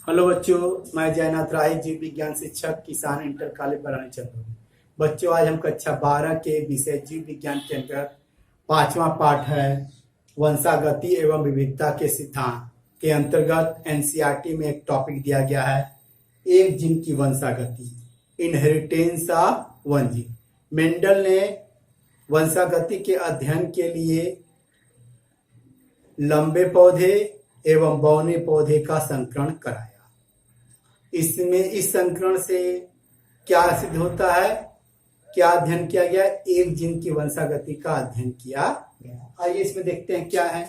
Hello बच्चों, मैं जयनाथ राय, जीव विज्ञान शिक्षक, किसान इंटर कॉलेज बरानी चंदौली। बच्चों, आज हम कक्षा 12 के विषय जीव विज्ञान के अंतर्गत पांचवा पाठ है वंशागति एवं विविधता के सिद्धांत के अंतर्गत एनसीईआरटी में एक टॉपिक दिया गया है, एक जीन की वंशागति, inheritance of one gene. Mendel ने वंशागति के अध्ययन के लिए लंबे पौधे एवं बौने पौधे का संकरण कराया। इसमें इस संकरण से क्या सिद्ध होता है, क्या अध्ययन किया गया? एक जीन की वंशागति का अध्ययन किया गया। आइए इसमें देखते हैं क्या है।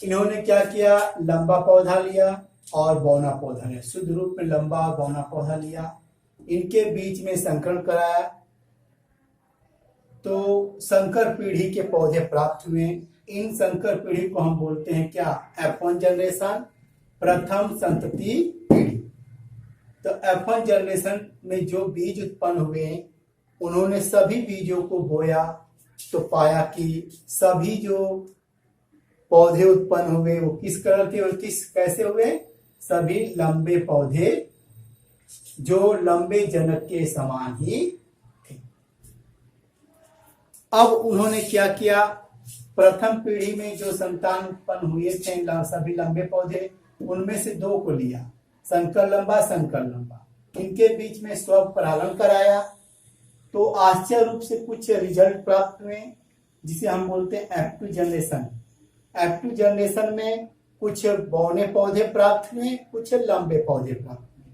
इन्होंने क्या किया, लंबा पौधा लिया और बौना पौधा लिया, शुद्ध रूप में लंबा और बौना पौधा लिया, इनके बीच में संकरण कराया तो संकर पीढ़ी के पौधे प्राप्त हुए। इन संकर पीढ़ी को हम बोलते हैं क्या? F1 जनरेशन, प्रथम संतति पीढ़ी। तो F1 जनरेशन में जो बीज उत्पन्न हुए, उन्होंने सभी बीजों को बोया तो पाया कि सभी जो पौधे उत्पन्न हुए वो किस कलर के और कैसे हुए? सभी लंबे पौधे जो लंबे जनक के समान ही थे। अब उन्होंने क्या किया, प्रथम पीढ़ी में जो संतान उत्पन्न हुए थे सभी लंबे पौधे, उनमें से दो को लिया, संकर लंबा, इनके बीच में स्व परागण कराया तो आश्चर्य रूप से कुछ रिजल्ट प्राप्त हुए, जिसे हम बोलते हैं F2 जनरेशन। F2 जनरेशन में कुछ बौने पौधे प्राप्त हुए, कुछ लंबे पौधे प्राप्त हुए।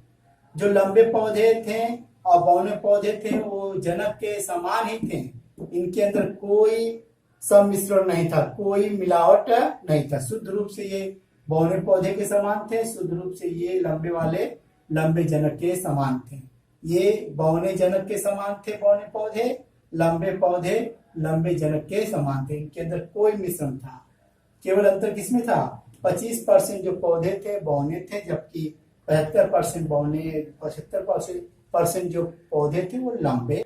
जो लंबे पौधे थे और बौने पौधे थे वो जनक के समान ही थे, इनके अंदर कोई सम्मिश्रण नहीं था, कोई मिलावट नहीं था। शुद्ध रूप से ये बौने पौधे के समान थे, शुद्ध रूप से ये लंबे वाले लंबे जनक के समान थे। ये बौने जनक के समान थे बौने पौधे, लंबे पौधे लंबे जनक के समान थे, इनके अंदर कोई मिश्रण था। केवल अंतर किसमें था? 25% जो पौधे थे बौने थे, जबकि 75% बौने, 75% जो पौधे थे वो लंबे।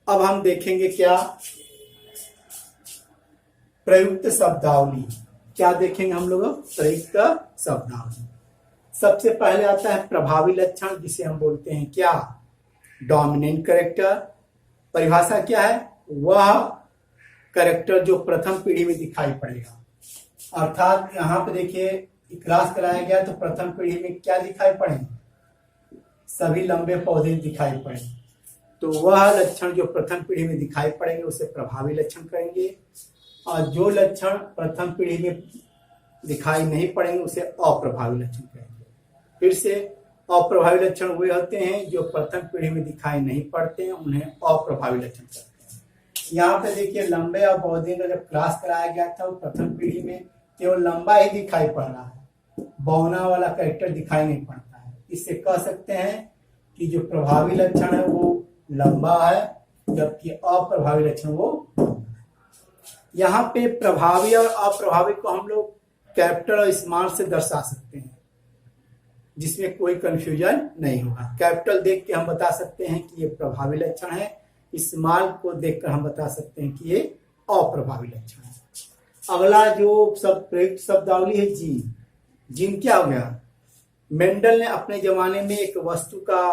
अब हम देखेंगे क्या प्रयुक्त शब्दावली, क्या देखेंगे हम लोग? प्रयुक्त शब्दावली। सबसे पहले आता है प्रभावी लक्षण, जिसे हम बोलते हैं क्या? Dominant character. परिभाषा क्या है? वह कैरेक्टर जो प्रथम पीढ़ी में दिखाई पड़ेगा। अर्थात यहाँ पे देखिए क्लास कराया गया तो प्रथम पीढ़ी में क्या दिखाई पड़े? सभी लंबे पौधे दिखाई पड़े। तो वह लक्षण जो प्रथम पीढ़ी में दिखाई पड़ेंगे उसे प्रभावी लक्षण कहेंगे, और जो लक्षण प्रथम पीढ़ी में दिखाई नहीं पड़ेंगे उसे अप्रभावी लक्षण कहेंगे। फिर से अप्रभावी लक्षण वे होते हैं जो प्रथम पीढ़ी में दिखाई नहीं पड़ते हैं, उन्हें अप्रभावी लक्षण कहते हैं। यहाँ पे देखिए लंबे और बौने का जब क्लास कराया गया था, प्रथम पीढ़ी में केवल लंबा ही दिखाई पड़ रहा है, बौना वाला कैरेक्टर दिखाई नहीं पड़ता है। इससे कह सकते हैं कि जो प्रभावी लक्षण है वो लंबा है, जबकि अप्रभावी लक्षण वो। यहाँ पे प्रभावी और अप्रभावी को हम लोग कैपिटल और स्मॉल से दर्शा सकते हैं, जिसमें कोई कंफ्यूजन नहीं होगा। कैपिटल देख के हम बता सकते हैं कि ये प्रभावी लक्षण है, स्मॉल को देखकर हम बता सकते हैं कि ये अप्रभावी लक्षण है। अगला जो प्रयुक्त शब्दावली है जीन। जीन क्या हो गया? मेंडल ने अपने जमाने में एक वस्तु का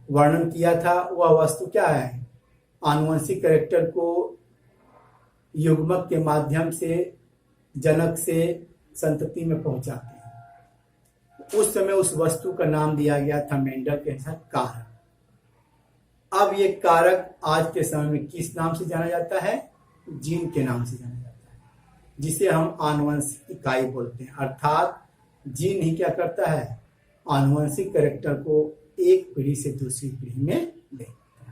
वर्णन किया था। वह वस्तु क्या है? आनुवंशिक कैरेक्टर को युग्मक के माध्यम से जनक से संतति में पहुंचाते हैं। उस समय उस वस्तु का नाम दिया गया था मेंडल के अनुसार कारक। अब ये कारक आज के समय में किस नाम से जाना जाता है? जीन के नाम से जाना जाता है, जिसे हम आनुवंशिक इकाई बोलते हैं। अर्थात जीन ही क्या करता है? आनुवंशिक कैरेक्टर को एक पीढ़ी से दूसरी पीढ़ी में ले जाता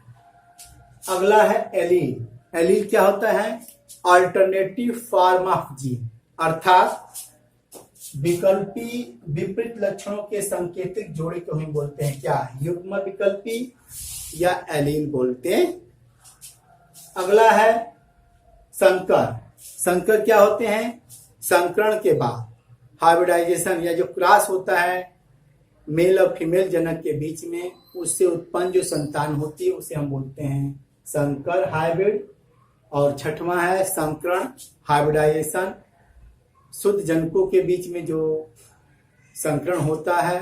है। अगला है एलील। एलील क्या होता है? अल्टरनेटिव फॉर्म ऑफ जीन, अर्थात विकल्पी विपरीत लक्षणों के सांकेतिक जोड़े को हम बोलते हैं क्या? युग्म विकल्पी या एलील बोलते हैं। अगला है संकर। संकर क्या होते हैं? संकरण के बाद हाइब्रिडाइजेशन या जो क्रॉस होता है मेल और फीमेल जनक के बीच में, उससे उत्पन्न जो संतान होती है उसे हम बोलते हैं संकर, हाइब्रिड। और छठवां है संकरण, हाइब्रिडाइजेशन। शुद्ध जनकों के बीच में जो संकरण होता है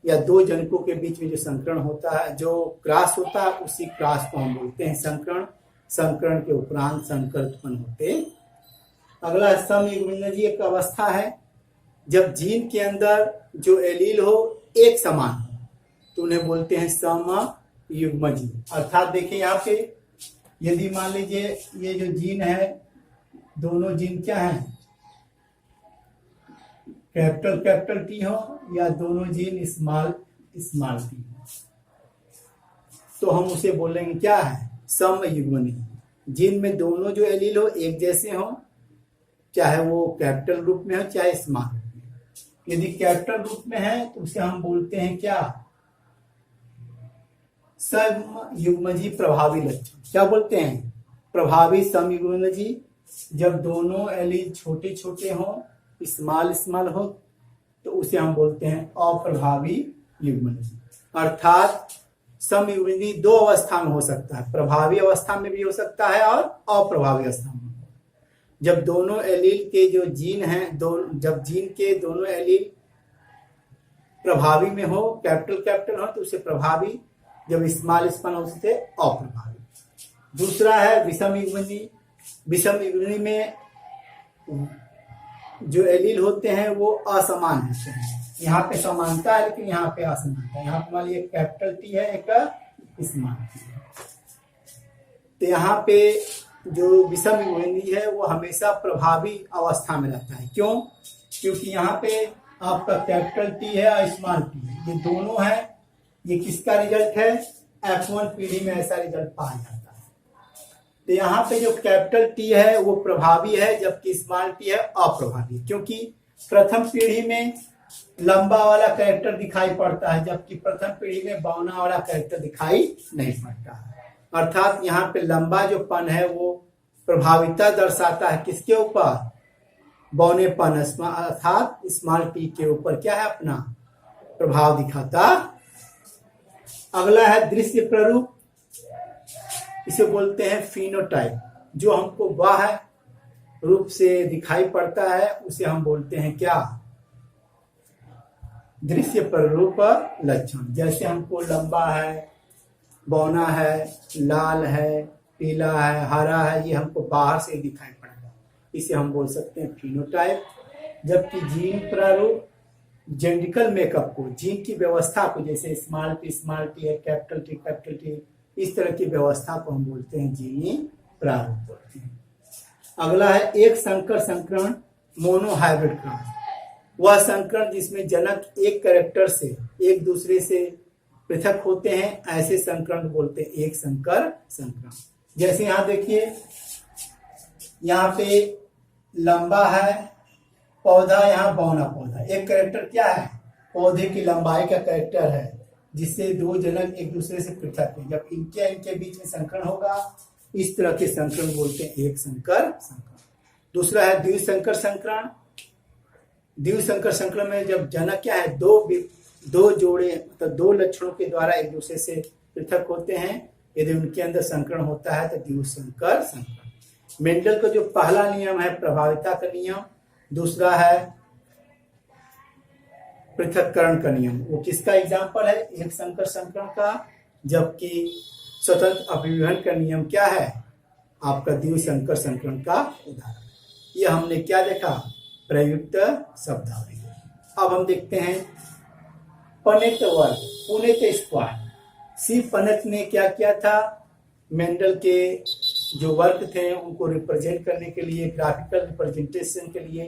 या दो जनकों के बीच में जो संकरण होता है, जो क्रॉस होता है, उसी क्रॉस को हम बोलते हैं संकरण। संकरण के उपरांत संकर उत्पन्न होते। अगला समयुग्मनज एक अवस्था है जब जीन के अंदर जो एलील हो एक समान हो, तो उन्हें बोलते हैं समयुग्मजी। अर्थात देखिए यहाँ पे यदि मान लीजिए ये जो जीन है, दोनों जीन क्या है, कैपिटल टी हो या दोनों जीन स्मॉल टी हो, तो हम उसे बोलेंगे क्या है, समयुग्मनी। जीन में दोनों जो एलील हो एक जैसे हो, चाहे वो कैपिटल रूप में हो चाहे स्मॉल रूप में। यदि कैपिटल रूप में है तो उसे हम बोलते हैं क्या, समयुग्मजी प्रभावी लक्षण। क्या बोलते हैं, प्रभावी समयुग्मजी। जब दोनों एलील छोटे छोटे हो, स्मॉल हो, तो उसे हम बोलते हैं अप्रभावी युग्मनजी। अर्थात समयुग्मनजी दो अवस्था में हो सकता है, प्रभावी अवस्था में भी हो सकता है और अप्रभावी अवस्था में। जब दोनों एलील के जो जीन हैं, जब जीन के दोनों एलील प्रभावी में हो, कैपिटल हो, तो उसे प्रभावी। जब स्मॉल हो उसे अप्रभावी। दूसरा है विषम युग्मनी। विषम युग्मनी में जो एलील होते हैं वो असमान होते हैं। यहाँ पे समानता है लेकिन यहाँ पे असमानता है। यहाँ पे मान लीजिए कैपिटल टी है, एक स्मॉल टी है, तो यहाँ पे जो विषम युग्मनी है वो हमेशा प्रभावी अवस्था में रहता है। क्यों, क्योंकि यहाँ पे आपका कैपिटल टी है और स्मॉल टी है, ये दोनों है। ये किसका रिजल्ट है, F1 पीढ़ी में ऐसा रिजल्ट पाया जाता है। तो यहाँ पे जो कैपिटल टी है वो प्रभावी है, जबकि स्मॉल टी है अप्रभावी, क्योंकि प्रथम पीढ़ी में लंबा वाला कैरेक्टर दिखाई पड़ता है, जबकि प्रथम पीढ़ी में बौना वाला कैरेक्टर दिखाई नहीं पड़ता है। अर्थात यहाँ पे लंबा जो पन है वो प्रभाविता दर्शाता है किसके ऊपर, बौनेपन, अर्थात स्मॉल टी के ऊपर क्या है, अपना प्रभाव दिखाता। अगला है दृश्य प्ररूप। इसे बोलते हैं फिनोटाइप। जो हमको बाह्य रूप से दिखाई पड़ता है उसे हम बोलते हैं क्या, दृश्य प्ररूप लक्षण। जैसे हमको लंबा है, बौना है, लाल है, पीला है, हरा है, ये हमको बाहर से दिखाई पड़ेगा, इसे हम बोल सकते हैं फिनोटाइप। जबकि जीन प्रारूप जेनेटिकल मेकअप को, जीन की व्यवस्था को, जैसे स्मॉल टी है, कैपिटल टी, इस तरह की व्यवस्था को हम बोलते हैं जीनी प्रारूप बोलते हैं। अगला है एक संकर संकरण, मोनोहाइब्रिड क्रॉस। वह संकरण जिसमें जनक एक कैरेक्टर से एक दूसरे से पृथक होते हैं, ऐसे संकरण बोलते हैं एक संकर संकरण। जैसे यहाँ देखिए, यहाँ पे लंबा है पौधा, यहाँ बौना पौधा। एक कैरेक्टर क्या है, पौधे की लंबाई का कैरेक्टर है, जिससे दो जनक एक दूसरे से पृथक है। जब इनके बीच में संकरण होगा, इस तरह के संकरण बोलते हैं एक संकर संकरण। दूसरा है द्विसंकर संकरण। द्विसंकर संकरण में जब जनक क्या है, दो जोड़े मतलब दो लक्षणों के द्वारा एक दूसरे से पृथक होते हैं, यदि उनके अंदर संकरण होता है तो द्विसंकर संकरण। मेंडल का जो पहला नियम है प्रभाविता का नियम, दूसरा है पृथक्करण का नियम। वो किसका एग्जाम्पल है, एक संकर संकरण का। जबकि स्वतंत्र अभिविभजन का नियम क्या है, आपका द्विसंकर संकरण का उदाहरण। ये हमने क्या देखा, प्रयुक्त शब्दावली। अब हम देखते हैं पनेट वर्ग, पुनेट स्क्वायर। सी पनेट ने क्या किया था, मेंडल के जो वर्ग थे उनको रिप्रेजेंट करने के लिए, ग्राफिकल रिप्रेजेंटेशन के लिए,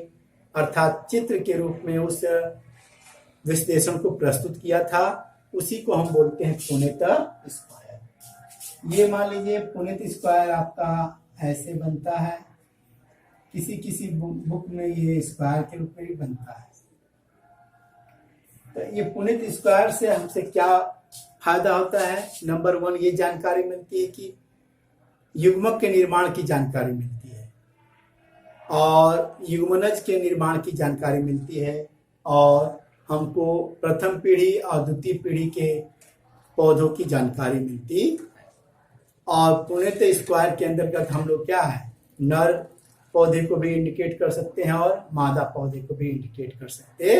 अर्थात चित्र के रूप में उस विश्लेषण को प्रस्तुत किया था, उसी को हम बोलते हैं पुनेट स्क्वायर। ये मान लीजिए पुनेट स्क्वायर आपका ऐसे बनता है, किसी बुक में ये स्क्वायर के रूप में भी बनता है। तो ये पुनेट स्क्वायर से हमसे क्या फायदा होता है, नंबर 1 ये जानकारी मिलती है कि युग्मक के निर्माण की जानकारी मिलती है, और युग्मनज के निर्माण की जानकारी मिलती है, और हमको प्रथम पीढ़ी और द्वितीय पीढ़ी के पौधों की जानकारी मिलती। और पुनेट स्क्वायर के अंतर्गत हम लोग क्या है, नर पौधे को भी इंडिकेट कर सकते हैं और मादा पौधे को भी इंडिकेट कर सकते